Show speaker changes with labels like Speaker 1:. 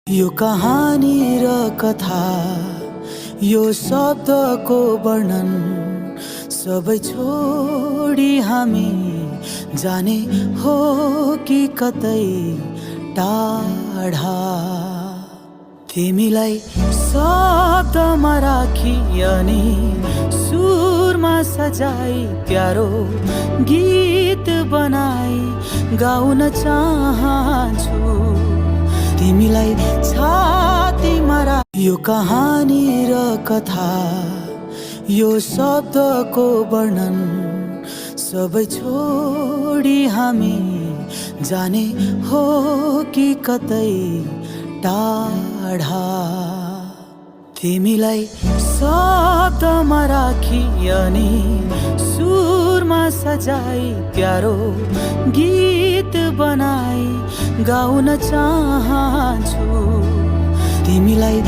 Speaker 1: यो कहानी र कथा, यो शब्दको वर्णन सबै छोडी हामी जाने हो कि कतै टाढा। तिमीलाई शब्दमा राखी अनि सुरमा सजाई प्यारो गीत बनाई गाउन चाहन्छु तिमीलाई छातीमा। यो कहानी र कथा, यो शब्दको वर्णन सबै छोडी हामी जाने हो कि कतै टाढा। तिमीलाई शब्दमा राखी अनि सुरमा सजाई प्यारो गीत बनाई गाउन चाहन्छु तिमीलाई